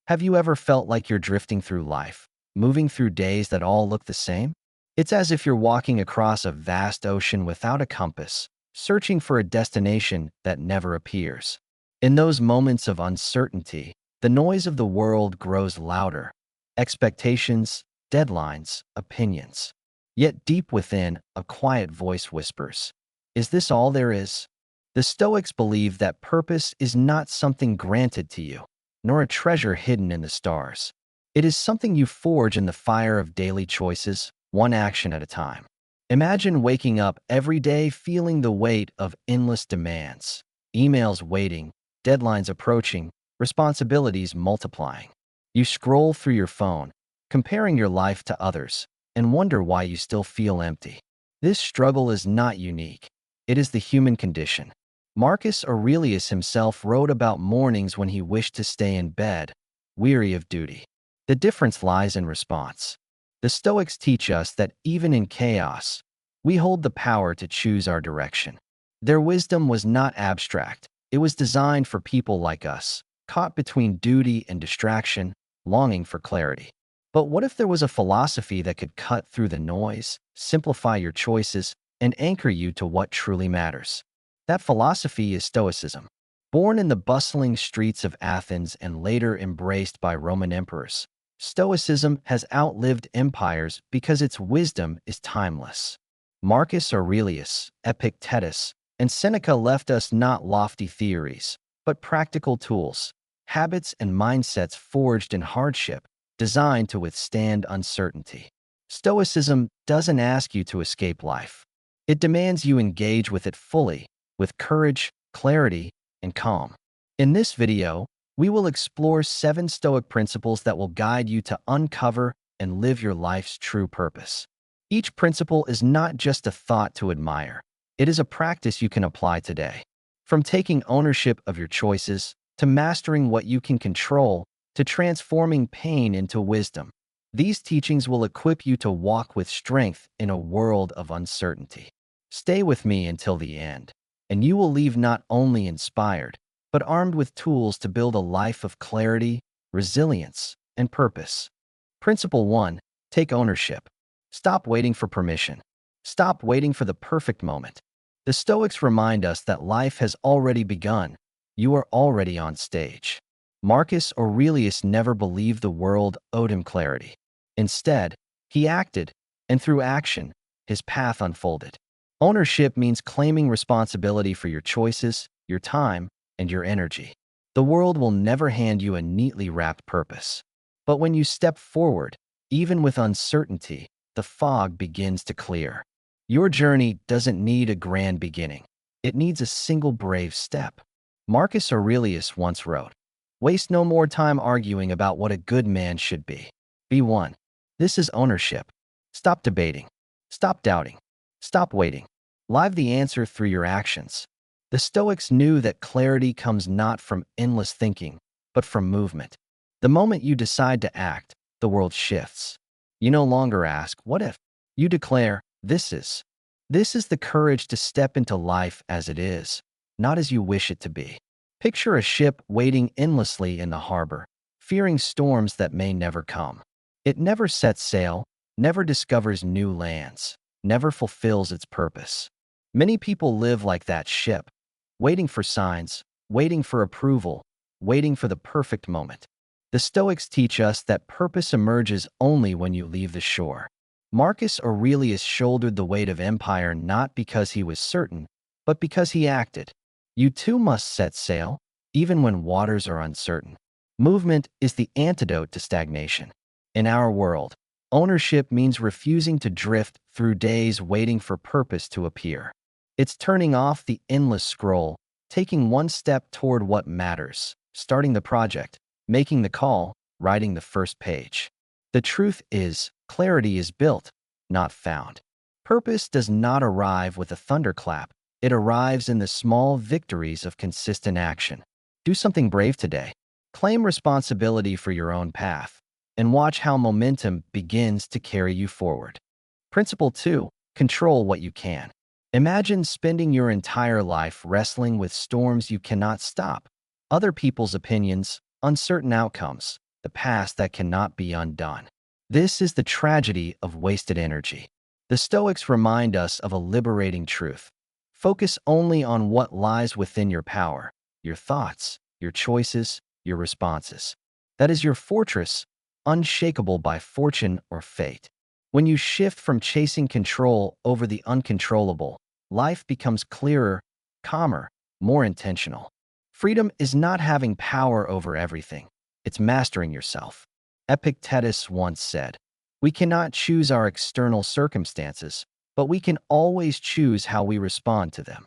Have you ever felt like you're drifting through life, moving through days that all look the same? It's as if you're walking across a vast ocean without a compass, searching for a destination that never appears. In those moments of uncertainty, the noise of the world grows louder. Expectations, deadlines, opinions. Yet deep within, a quiet voice whispers, "Is this all there is?" The Stoics believe that purpose is not something granted to you, nor a treasure hidden in the stars. It is something you forge in the fire of daily choices, one action at a time. Imagine waking up every day feeling the weight of endless demands, emails waiting, deadlines approaching, responsibilities multiplying. You scroll through your phone, comparing your life to others, and wonder why you still feel empty. This struggle is not unique. It is the human condition. Marcus Aurelius himself wrote about mornings when he wished to stay in bed, weary of duty. The difference lies in response. The Stoics teach us that even in chaos, we hold the power to choose our direction. Their wisdom was not abstract. It was designed for people like us, caught between duty and distraction, longing for clarity. But what if there was a philosophy that could cut through the noise, simplify your choices, and anchor you to what truly matters? That philosophy is Stoicism. Born in the bustling streets of Athens and later embraced by Roman emperors, Stoicism has outlived empires because its wisdom is timeless. Marcus Aurelius, Epictetus, and Seneca left us not lofty theories, but practical tools, habits and mindsets forged in hardship, designed to withstand uncertainty. Stoicism doesn't ask you to escape life. It demands you engage with it fully, with courage, clarity, and calm. In this video, we will explore 7 Stoic principles that will guide you to uncover and live your life's true purpose. Each principle is not just a thought to admire. It is a practice you can apply today. From taking ownership of your choices, to mastering what you can control, to transforming pain into wisdom. These teachings will equip you to walk with strength in a world of uncertainty. Stay with me until the end, and you will leave not only inspired, but armed with tools to build a life of clarity, resilience, and purpose. Principle 1. Take ownership. Stop waiting for permission. Stop waiting for the perfect moment. The Stoics remind us that life has already begun. You are already on stage. Marcus Aurelius never believed the world owed him clarity. Instead, he acted, and through action, his path unfolded. Ownership means claiming responsibility for your choices, your time, and your energy. The world will never hand you a neatly wrapped purpose. But when you step forward, even with uncertainty, the fog begins to clear. Your journey doesn't need a grand beginning. It needs a single brave step. Marcus Aurelius once wrote, "Waste no more time arguing about what a good man should be. Be one." This is ownership. Stop debating. Stop doubting. Stop waiting. Live the answer through your actions. The Stoics knew that clarity comes not from endless thinking, but from movement. The moment you decide to act, the world shifts. You no longer ask, "What if?" You declare, "This is." This is the courage to step into life as it is, not as you wish it to be. Picture a ship waiting endlessly in the harbor, fearing storms that may never come. It never sets sail, never discovers new lands, never fulfills its purpose. Many people live like that ship, waiting for signs, waiting for approval, waiting for the perfect moment. The Stoics teach us that purpose emerges only when you leave the shore. Marcus Aurelius shouldered the weight of empire not because he was certain, but because he acted. You too must set sail, even when waters are uncertain. Movement is the antidote to stagnation. In our world, ownership means refusing to drift through days waiting for purpose to appear. It's turning off the endless scroll, taking one step toward what matters, starting the project, making the call, writing the first page. The truth is, clarity is built, not found. Purpose does not arrive with a thunderclap. It arrives in the small victories of consistent action. Do something brave today. Claim responsibility for your own path, and watch how momentum begins to carry you forward. Principle 2. Control what you can. Imagine spending your entire life wrestling with storms you cannot stop. Other people's opinions, uncertain outcomes, the past that cannot be undone. This is the tragedy of wasted energy. The Stoics remind us of a liberating truth. Focus only on what lies within your power, your thoughts, your choices, your responses. That is your fortress, unshakable by fortune or fate. When you shift from chasing control over the uncontrollable, life becomes clearer, calmer, more intentional. Freedom is not having power over everything. It's mastering yourself. Epictetus once said, "We cannot choose our external circumstances, but we can always choose how we respond to them."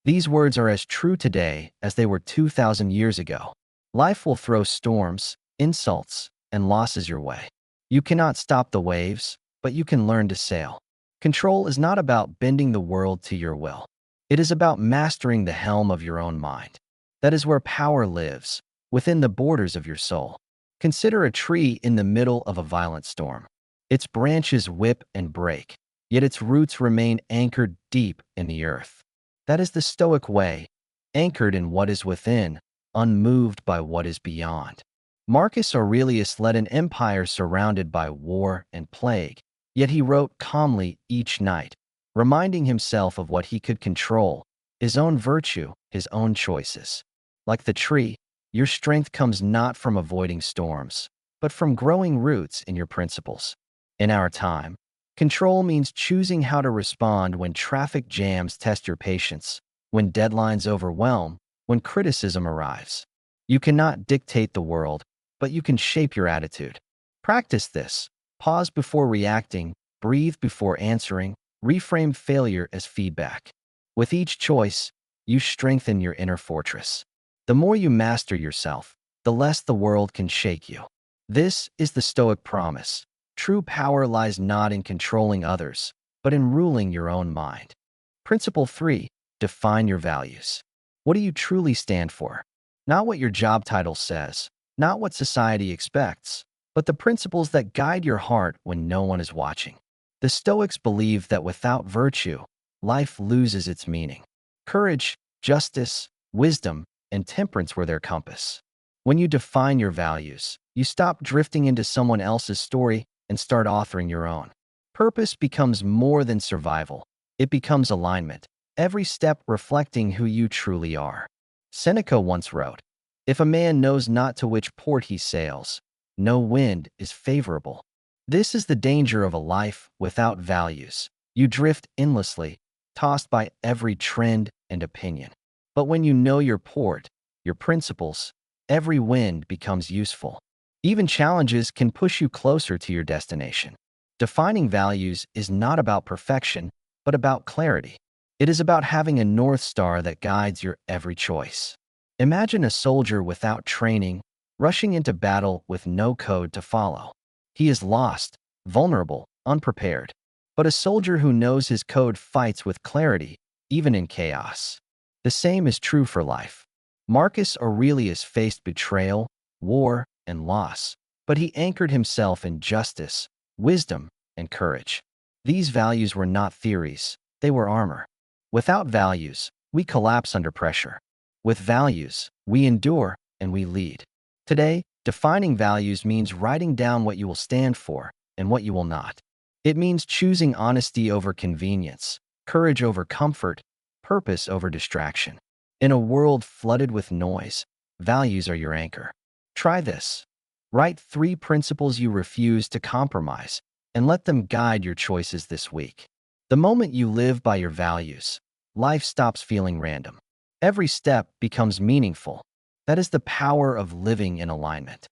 These words are as true today as they were 2,000 years ago. Life will throw storms, insults, and losses your way. You cannot stop the waves, but you can learn to sail. Control is not about bending the world to your will. It is about mastering the helm of your own mind. That is where power lives, within the borders of your soul. Consider a tree in the middle of a violent storm. Its branches whip and break, yet its roots remain anchored deep in the earth. That is the Stoic way, anchored in what is within, unmoved by what is beyond. Marcus Aurelius led an empire surrounded by war and plague, yet he wrote calmly each night, reminding himself of what he could control, his own virtue, his own choices. Like the tree, your strength comes not from avoiding storms, but from growing roots in your principles. In our time, control means choosing how to respond when traffic jams test your patience, when deadlines overwhelm, when criticism arrives. You cannot dictate the world, but you can shape your attitude. Practice this. Pause before reacting, breathe before answering, reframe failure as feedback. With each choice, you strengthen your inner fortress. The more you master yourself, the less the world can shake you. This is the Stoic promise. True power lies not in controlling others, but in ruling your own mind. Principle 3. Define your values. What do you truly stand for? Not what your job title says, not what society expects, but the principles that guide your heart when no one is watching. The Stoics believe that without virtue, life loses its meaning. Courage, justice, wisdom, and temperance were their compass. When you define your values, you stop drifting into someone else's story and start authoring your own. Purpose becomes more than survival. It becomes alignment, every step reflecting who you truly are. Seneca once wrote, "If a man knows not to which port he sails, no wind is favorable." This is the danger of a life without values. You drift endlessly, tossed by every trend and opinion. But when you know your port, your principles, every wind becomes useful. Even challenges can push you closer to your destination. Defining values is not about perfection, but about clarity. It is about having a North Star that guides your every choice. Imagine a soldier without training, rushing into battle with no code to follow. He is lost, vulnerable, unprepared. But a soldier who knows his code fights with clarity, even in chaos. The same is true for life. Marcus Aurelius faced betrayal, war, and loss, but he anchored himself in justice, wisdom, and courage. These values were not theories, they were armor. Without values, we collapse under pressure. With values, we endure and we lead. Today, defining values means writing down what you will stand for and what you will not. It means choosing honesty over convenience, courage over comfort, purpose over distraction. In a world flooded with noise, values are your anchor. Try this. Write 3 principles you refuse to compromise and let them guide your choices this week. The moment you live by your values, life stops feeling random. Every step becomes meaningful. That is the power of living in alignment.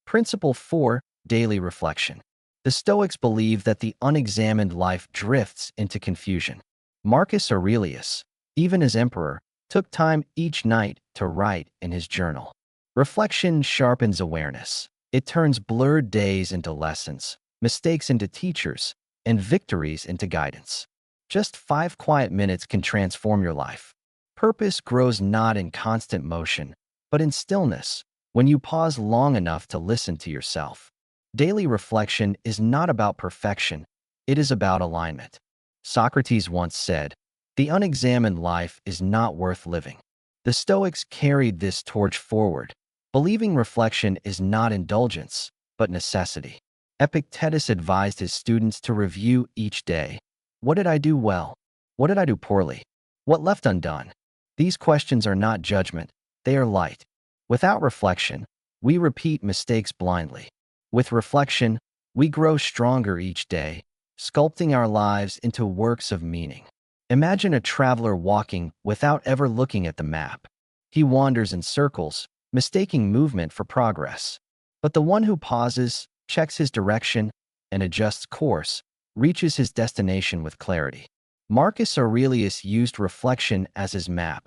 Principle 4. Daily reflection. The Stoics believe that the unexamined life drifts into confusion. Marcus Aurelius, even as emperor, took time each night to write in his journal. Reflection sharpens awareness. It turns blurred days into lessons, mistakes into teachers, and victories into guidance. Just 5 quiet minutes can transform your life. Purpose grows not in constant motion, but in stillness, when you pause long enough to listen to yourself. Daily reflection is not about perfection, it is about alignment. Socrates once said, "The unexamined life is not worth living." The Stoics carried this torch forward, Believing reflection is not indulgence, but necessity. Epictetus advised his students to review each day. What did I do well? What did I do poorly? What left undone? These questions are not judgment, they are light. Without reflection, we repeat mistakes blindly. With reflection, we grow stronger each day, sculpting our lives into works of meaning. Imagine a traveler walking without ever looking at the map. He wanders in circles, mistaking movement for progress. But the one who pauses, checks his direction, and adjusts course, reaches his destination with clarity. Marcus Aurelius used reflection as his map,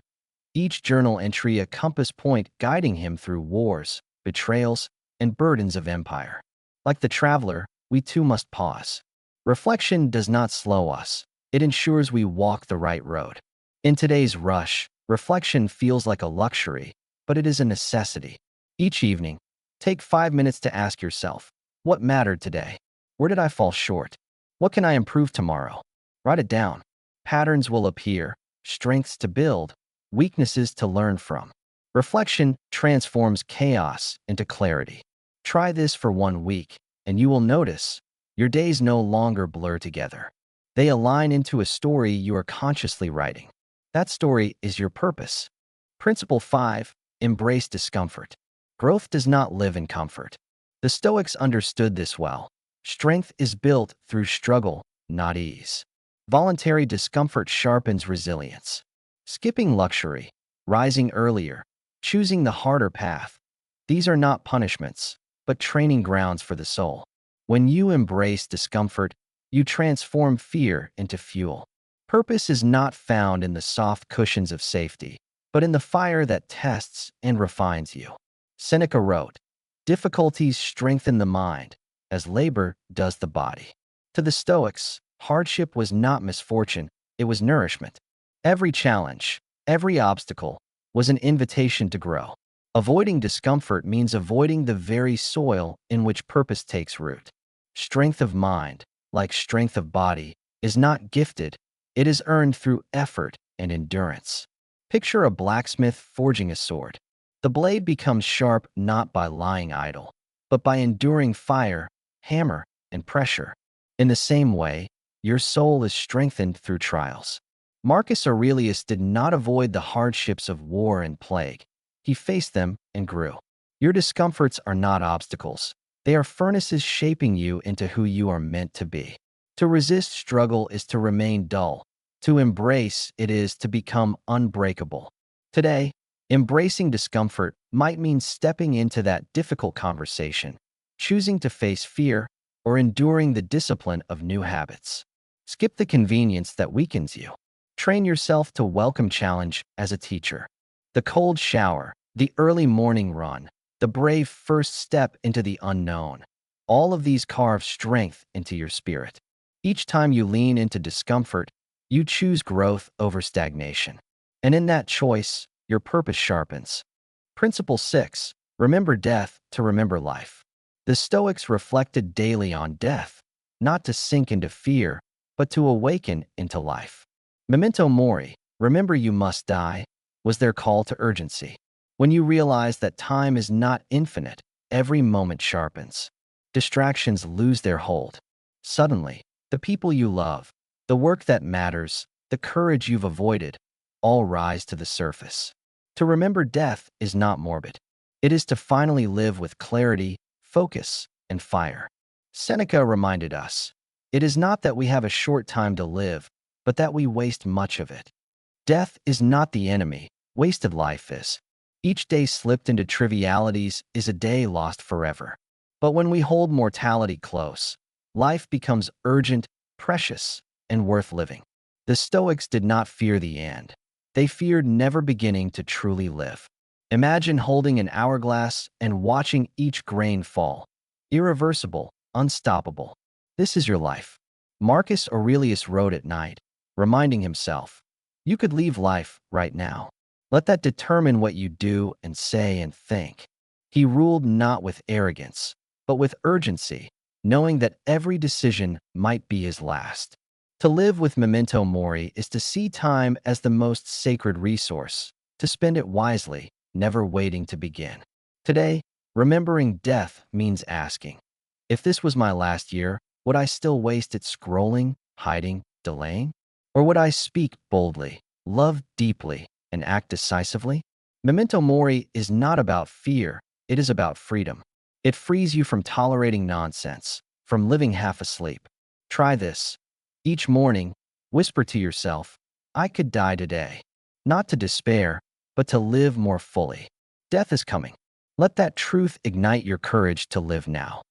each journal entry a compass point guiding him through wars, betrayals, and burdens of empire. Like the traveler, we too must pause. Reflection does not slow us. It ensures we walk the right road. In today's rush, reflection feels like a luxury, but it is a necessity. Each evening, take 5 minutes to ask yourself, what mattered today? Where did I fall short? What can I improve tomorrow? Write it down. Patterns will appear, strengths to build, weaknesses to learn from. Reflection transforms chaos into clarity. Try this for 1 week, and you will notice your days no longer blur together. They align into a story you are consciously writing. That story is your purpose. Principle 5. Embrace discomfort. Growth does not live in comfort. The Stoics understood this well. Strength is built through struggle, not ease. Voluntary discomfort sharpens resilience. Skipping luxury, rising earlier, choosing the harder path. These are not punishments, but training grounds for the soul. When you embrace discomfort, you transform fear into fuel. Purpose is not found in the soft cushions of safety, but in the fire that tests and refines you. Seneca wrote, "Difficulties strengthen the mind, as labor does the body." To the Stoics, hardship was not misfortune, it was nourishment. Every challenge, every obstacle, was an invitation to grow. Avoiding discomfort means avoiding the very soil in which purpose takes root. Strength of mind, like strength of body, is not gifted, it is earned through effort and endurance. Picture a blacksmith forging a sword. The blade becomes sharp not by lying idle, but by enduring fire, hammer, and pressure. In the same way, your soul is strengthened through trials. Marcus Aurelius did not avoid the hardships of war and plague. He faced them and grew. Your discomforts are not obstacles. They are furnaces shaping you into who you are meant to be. To resist struggle is to remain dull. To embrace it is to become unbreakable. Today, embracing discomfort might mean stepping into that difficult conversation, choosing to face fear, or enduring the discipline of new habits. Skip the convenience that weakens you. Train yourself to welcome challenge as a teacher. The cold shower, the early morning run, the brave first step into the unknown. All of these carve strength into your spirit. Each time you lean into discomfort, you choose growth over stagnation. And in that choice, your purpose sharpens. Principle 6. Remember death to remember life. The Stoics reflected daily on death, not to sink into fear, but to awaken into life. Memento mori, remember you must die, was their call to urgency. When you realize that time is not infinite, every moment sharpens. Distractions lose their hold. Suddenly, the people you love, the work that matters, the courage you've avoided, all rise to the surface. To remember death is not morbid. It is to finally live with clarity, focus, and fire. Seneca reminded us, it is not that we have a short time to live, but that we waste much of it. Death is not the enemy, wasted life is. Each day slipped into trivialities is a day lost forever. But when we hold mortality close, life becomes urgent, precious, and worth living. The Stoics did not fear the end. They feared never beginning to truly live. Imagine holding an hourglass and watching each grain fall. Irreversible, unstoppable. This is your life. Marcus Aurelius wrote at night, reminding himself, you could leave life right now. Let that determine what you do and say and think. He ruled not with arrogance, but with urgency, knowing that every decision might be his last. To live with memento mori is to see time as the most sacred resource, to spend it wisely, never waiting to begin. Today, remembering death means asking, if this was my last year, would I still waste it scrolling, hiding, delaying? Or would I speak boldly, love deeply, and act decisively? Memento Mori is not about fear, it is about freedom. It frees you from tolerating nonsense, from living half asleep. Try this. Each morning, whisper to yourself, I could die today. Not to despair, but to live more fully. Death is coming. Let that truth ignite your courage to live now.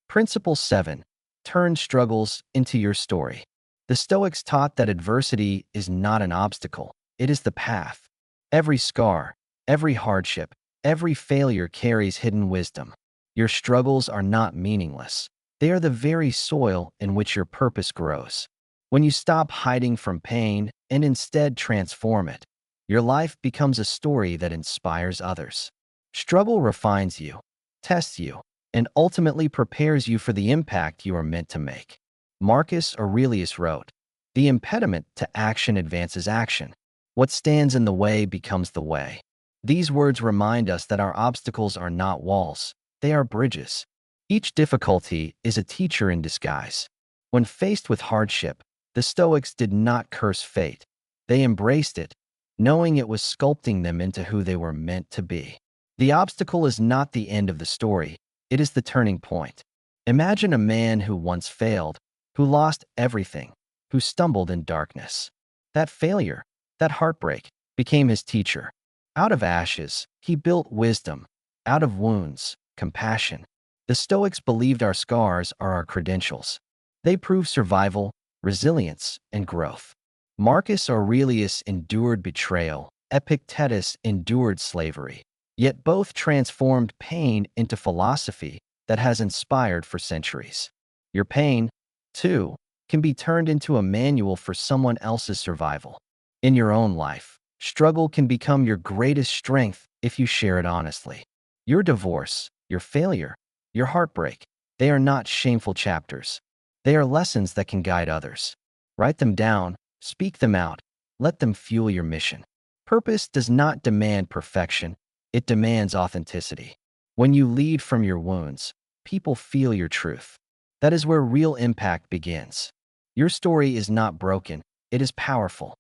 Principle 7. Turn struggles into your story. The Stoics taught that adversity is not an obstacle, it is the path. Every scar, every hardship, every failure carries hidden wisdom. Your struggles are not meaningless. They are the very soil in which your purpose grows. When you stop hiding from pain and instead transform it, your life becomes a story that inspires others. Struggle refines you, tests you, and ultimately prepares you for the impact you are meant to make. Marcus Aurelius wrote, "The impediment to action advances action. What stands in the way becomes the way." These words remind us that our obstacles are not walls, they are bridges. Each difficulty is a teacher in disguise. When faced with hardship, the Stoics did not curse fate. They embraced it, knowing it was sculpting them into who they were meant to be. The obstacle is not the end of the story, it is the turning point. Imagine a man who once failed, who lost everything, who stumbled in darkness. That failure, that heartbreak, became his teacher. Out of ashes, he built wisdom. Out of wounds, compassion. The Stoics believed our scars are our credentials. They prove survival, resilience, and growth. Marcus Aurelius endured betrayal. Epictetus endured slavery. Yet both transformed pain into philosophy that has inspired for centuries. Your pain, too, can be turned into a manual for someone else's survival. In your own life, struggle can become your greatest strength if you share it honestly. Your divorce, your failure, your heartbreak, they are not shameful chapters. They are lessons that can guide others. Write them down, speak them out, let them fuel your mission. Purpose does not demand perfection, it demands authenticity. When you lead from your wounds, people feel your truth. That is where real impact begins. Your story is not broken, it is powerful.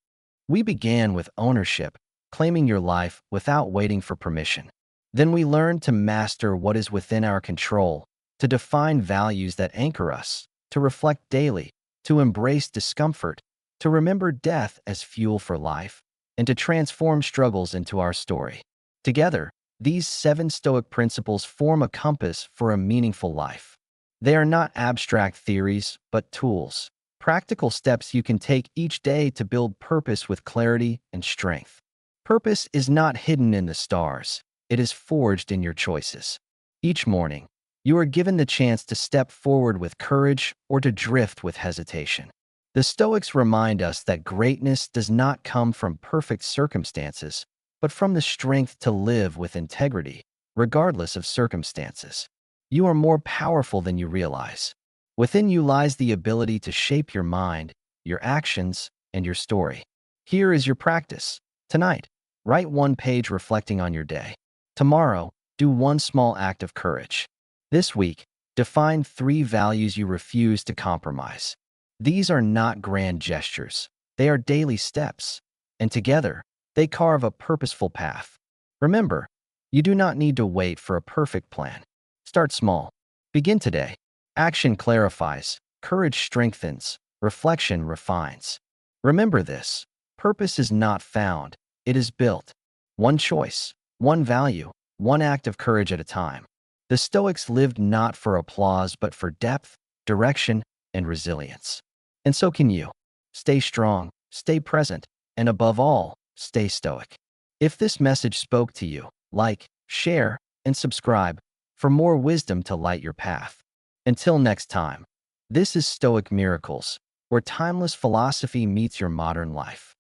We began with ownership, claiming your life without waiting for permission. Then we learned to master what is within our control, to define values that anchor us, to reflect daily, to embrace discomfort, to remember death as fuel for life, and to transform struggles into our story. Together, these 7 Stoic principles form a compass for a meaningful life. They are not abstract theories, but tools, practical steps you can take each day to build purpose with clarity and strength. Purpose is not hidden in the stars, it is forged in your choices. Each morning, you are given the chance to step forward with courage or to drift with hesitation. The Stoics remind us that greatness does not come from perfect circumstances, but from the strength to live with integrity, regardless of circumstances. You are more powerful than you realize. Within you lies the ability to shape your mind, your actions, and your story. Here is your practice. Tonight, write 1 page reflecting on your day. Tomorrow, do 1 small act of courage. This week, define 3 values you refuse to compromise. These are not grand gestures. They are daily steps. And together, they carve a purposeful path. Remember, you do not need to wait for a perfect plan. Start small. Begin today. Action clarifies, courage strengthens, reflection refines. Remember this, purpose is not found, it is built. 1 choice, 1 value, 1 act of courage at a time. The Stoics lived not for applause but for depth, direction, and resilience. And so can you. Stay strong, stay present, and above all, stay stoic. If this message spoke to you, like, share, and subscribe for more wisdom to light your path. Until next time, this is Stoic Miracles, where timeless philosophy meets your modern life.